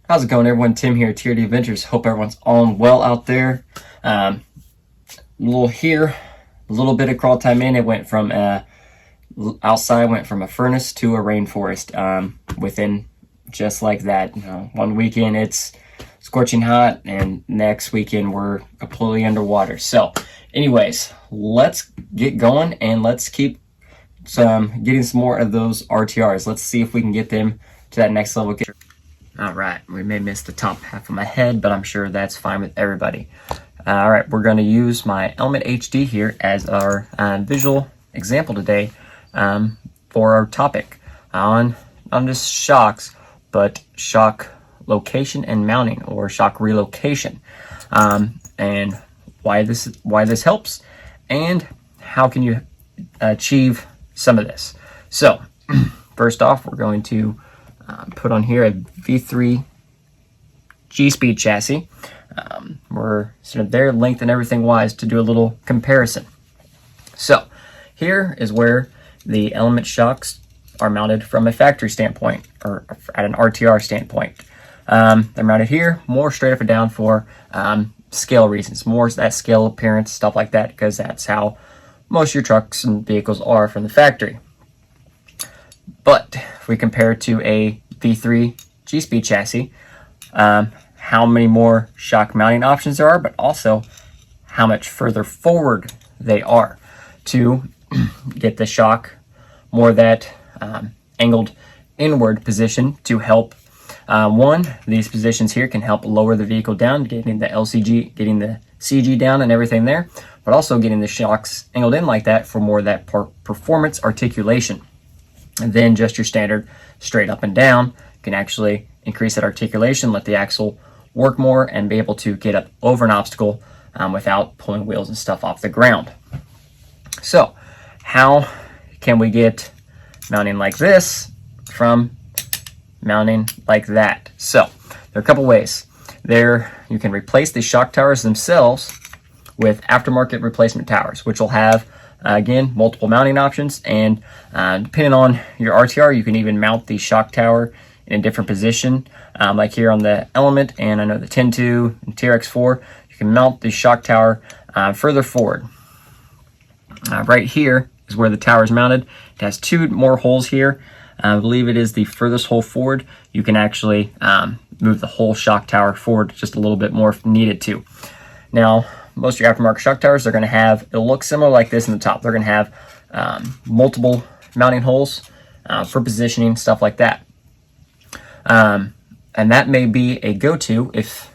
How's it going, everyone? Tim here at TRD Adventures. Hope everyone's all well out there. A little bit of crawl time in. It went from outside, went from a furnace to a rainforest within just like that. One weekend it's scorching hot, and next weekend we're completely underwater. So, anyways, let's get going and let's keep getting some more of those RTRs. Let's see if we can get them to that next level. All right, we may miss the top half of my head, but I'm sure that's fine with everybody. All right, we're going to use my Element HD here as our visual example today for our topic on just shocks, but shock location and mounting, or shock relocation, and why this helps, and how can you achieve some of this. So first off, we're going to put on here a V3 G-Speed chassis. We're sort of there, length and everything wise, to do a little comparison. So here is where the Element shocks are mounted from a factory standpoint, or at an RTR standpoint. They're mounted here, more straight up and down for scale reasons, more that scale appearance, stuff like that, because that's how most of your trucks and vehicles are from the factory. But if we compare it to a V3 G-Speed chassis, how many more shock mounting options there are, but also how much further forward they are to get the shock more that angled inward position to help. These positions here can help lower the vehicle down, getting the CG down and everything there, but also getting the shocks angled in like that for more of that performance articulation. And then just your standard straight up and down can actually increase that articulation, let the axle work more, and be able to get up over an obstacle without pulling wheels and stuff off the ground. So how can we get mounting like this from mounting like that? So there are a couple ways. There, you can replace the shock towers themselves with aftermarket replacement towers, which will have again, multiple mounting options, and depending on your RTR, you can even mount the shock tower in a different position, like here on the Element, and I know the 10.2 and TRX4, you can mount the shock tower further forward. Right here is where the tower is mounted. It has two more holes here. I believe it is the furthest hole forward. You can actually move the whole shock tower forward just a little bit more if needed to. Now, most of your aftermarket shock towers are going to have, it'll look similar like this in the top. They're going to have multiple mounting holes for positioning, stuff like that. And that may be a go-to if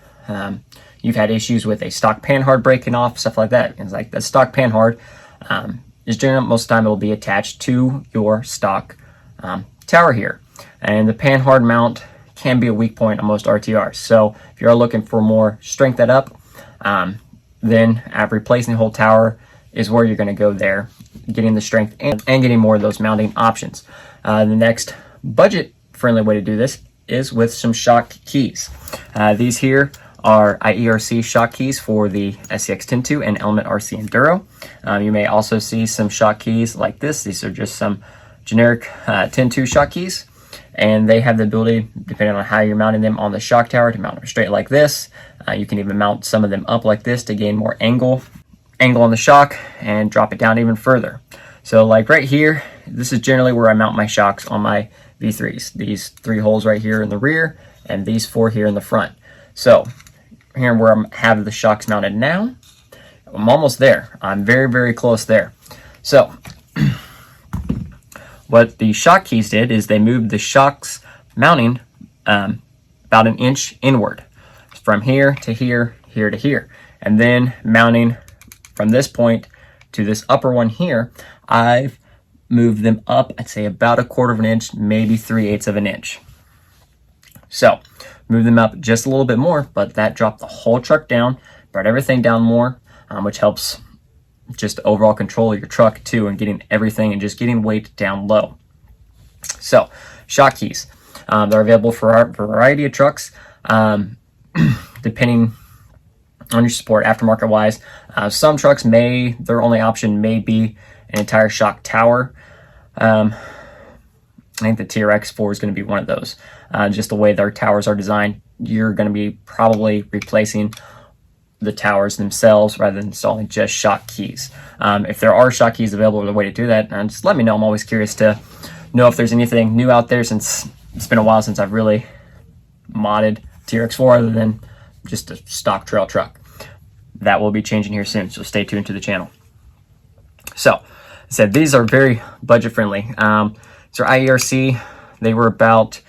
you've had issues with a stock panhard breaking off, stuff like that. It's like the stock panhard is generally, most of the time, it will be attached to your stock tower here. And the panhard mount can be a weak point on most RTRs. So if you're looking for more strength that up, then replacing the whole tower is where you're going to go there, getting the strength and getting more of those mounting options. The next budget-friendly way to do this is with some shock keys. These here are IERC shock keys for the SCX 10.2 and Element RC Enduro. You may also see some shock keys like this. These are just some generic 10.2 shock keys, and they have the ability, depending on how you're mounting them on the shock tower, to mount them straight like this. You can even mount some of them up like this to gain more angle on the shock and drop it down even further. So like right here, this is generally where I mount my shocks on my V3s. These three holes right here in the rear and these four here in the front. So here where I have the shocks mounted now, I'm almost there. I'm very, very close there. So what the shock keys did is they moved the shocks mounting about an inch inward, from here to here, here to here. And then mounting from this point to this upper one here, I've moved them up, I'd say about 1/4 of an inch, maybe 3/8 of an inch. So move them up just a little bit more, but that dropped the whole truck down, brought everything down more, which helps just overall control of your truck too, and getting everything and just getting weight down low. So shock keys, they're available for a variety of trucks, depending on your support aftermarket wise. Some trucks their only option may be an entire shock tower. I think the TRX4 is going to be one of those. Just the way their towers are designed you're going to be probably replacing the towers themselves rather than installing just shock keys. If there are shock keys available or the way to do that, just let me know. I'm always curious to know if there's anything new out there, since it's been a while since I've really modded TRX4 other than just a stock trail truck. That will be changing here soon, so stay tuned to the channel. So, I said these are very budget friendly. These are IERC. They were about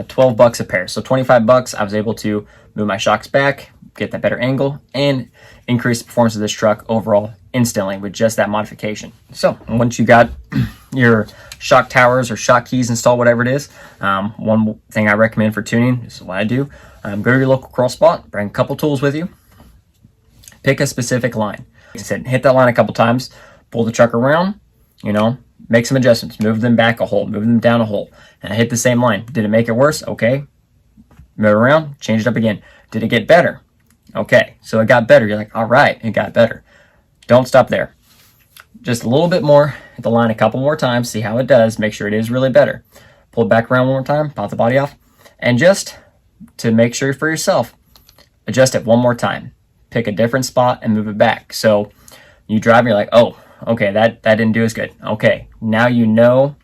12 bucks a pair. So 25 bucks, I was able to move my shocks back, get that better angle, and increase the performance of this truck overall instantly with just that modification. So once you got your shock towers or shock keys installed, whatever it is, one thing I recommend for tuning, this is what I do, go to your local crawl spot, bring a couple tools with you, pick a specific line. Like I said, hit that line a couple times, pull the truck around, make some adjustments, move them back a hole, move them down a hole, and I hit the same line. Did it make it worse? Okay. Move it around, change it up again. Did it get better? Okay, so it got better. You're like, all right, it got better. Don't stop there. Just a little bit more, hit the line a couple more times, see how it does, make sure it is really better. Pull it back around one more time, pop the body off, and just to make sure for yourself, adjust it one more time. Pick a different spot and move it back. So you drive and you're like, oh, okay, that didn't do as good. Okay, now you know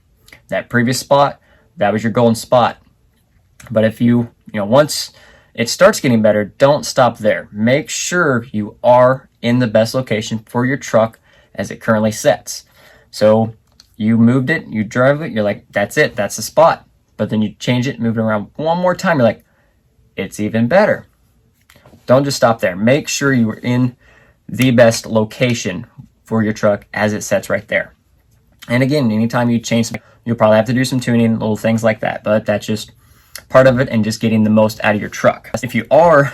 that previous spot, that was your golden spot. But if once it starts getting better, don't stop there. Make sure you are in the best location for your truck as it currently sets. So you moved it, you drove it, you're like, that's it, that's the spot. But then you change it, move it around one more time, you're like, it's even better. Don't just stop there. Make sure you are in the best location for your truck as it sets right there. And again, anytime you change, you'll probably have to do some tuning, little things like that, but that's just part of it and just getting the most out of your truck. If you are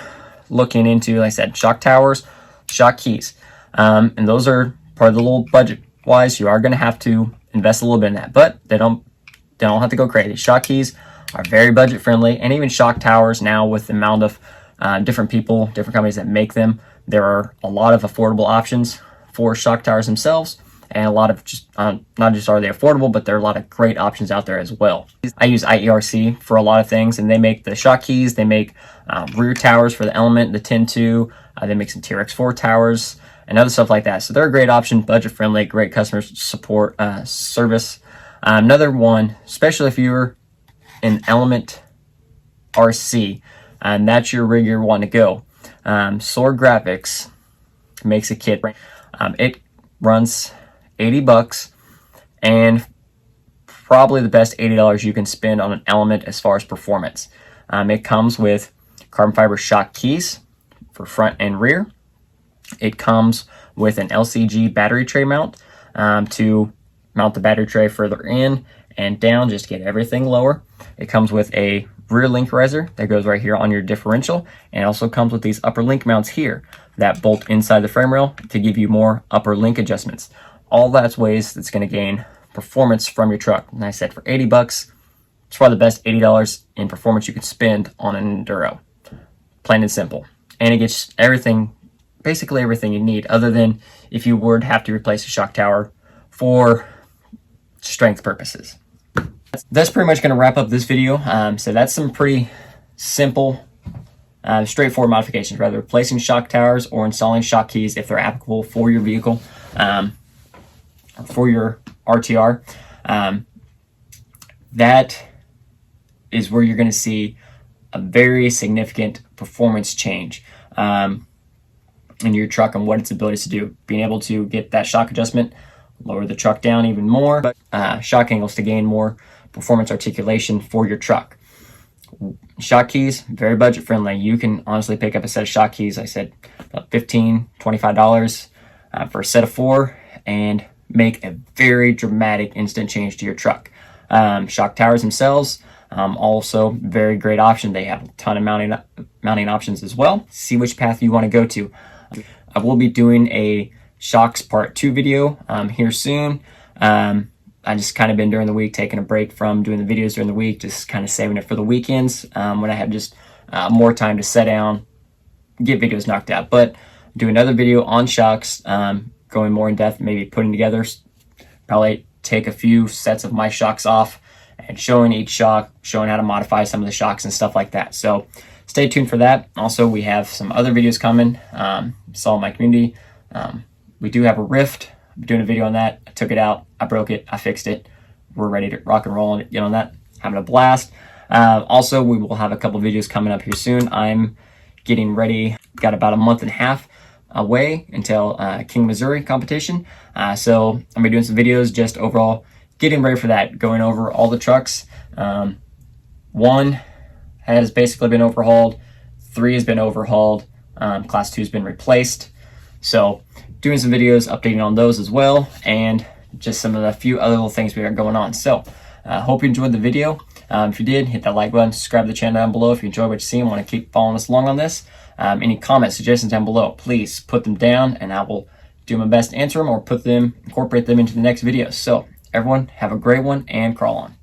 looking into, like I said, shock towers, shock keys, and those are part of the little budget wise, you are going to have to invest a little bit in that, but they don't have to go crazy. Shock keys are very budget friendly, and even shock towers now, with the amount of different people, different companies that make them, there are a lot of affordable options for shock towers themselves, and a lot of just not just are they affordable, but there are a lot of great options out there as well. I use IERC for a lot of things, and they make the shock keys, they make rear towers for the Element, the 10-2, they make some TRX4 towers and other stuff like that. So they're a great option, budget friendly, great customer support service. Another one, especially if you're an Element RC, and that's your rig you're wanting to go. Solar Graphics makes a kit. It runs 80 bucks and probably the best $80 you can spend on an Element as far as performance. It comes with carbon fiber shock keys for front and rear. It comes with an LCG battery tray mount to mount the battery tray further in and down, just to get everything lower. It comes with a rear link riser that goes right here on your differential, and also comes with these upper link mounts here that bolt inside the frame rail to give you more upper link adjustments. All that's ways that's going to gain performance from your truck. And I said for 80 bucks, it's probably the best $80 in performance you could spend on an Enduro. Plain and simple. And it gets everything, basically everything you need, other than if you were to have to replace a shock tower for strength purposes. That's pretty much going to wrap up this video. So that's some pretty simple, straightforward modifications, rather replacing shock towers or installing shock keys if they're applicable for your vehicle, for your RTR. That is where you're going to see a very significant performance change in your truck and what its abilities to do. Being able to get that shock adjustment, lower the truck down even more, shock angles to gain more performance articulation for your truck. Shock keys, very budget friendly. You can honestly pick up a set of shock keys, I said about $15, $25 for a set of 4, and make a very dramatic instant change to your truck. Shock towers themselves, also very great option. They have a ton of mounting options as well. See which path you want to go to. I will be doing a shocks part 2 video here soon. I just kind of been during the week taking a break from doing the videos during the week, just kind of saving it for the weekends when I have just more time to sit down, get videos knocked out. But do another video on shocks, going more in depth, maybe putting together, probably take a few sets of my shocks off and showing each shock, showing how to modify some of the shocks and stuff like that. So stay tuned for that. Also, we have some other videos coming. Saw in my community. We do have a Rift. I'm doing a video on that. I took it out. I broke it. I fixed it. We're ready to rock and roll on it. On that. Having a blast. Also, we will have a couple videos coming up here soon. I'm getting ready. Got about a month and a half away until King Missouri competition. So I'm gonna be doing some videos just overall getting ready for that, going over all the trucks. 1 has basically been overhauled, 3 has been overhauled, class 2 has been replaced. So doing some videos updating on those as well, and just some of the few other little things we got going on. So hope you enjoyed the video. If you did, hit that like button, subscribe to the channel down below if you enjoy what you see and want to keep following us along on this. Any comments, suggestions down below, please put them down and I will do my best to answer them or incorporate them into the next video. So everyone, have a great one and crawl on.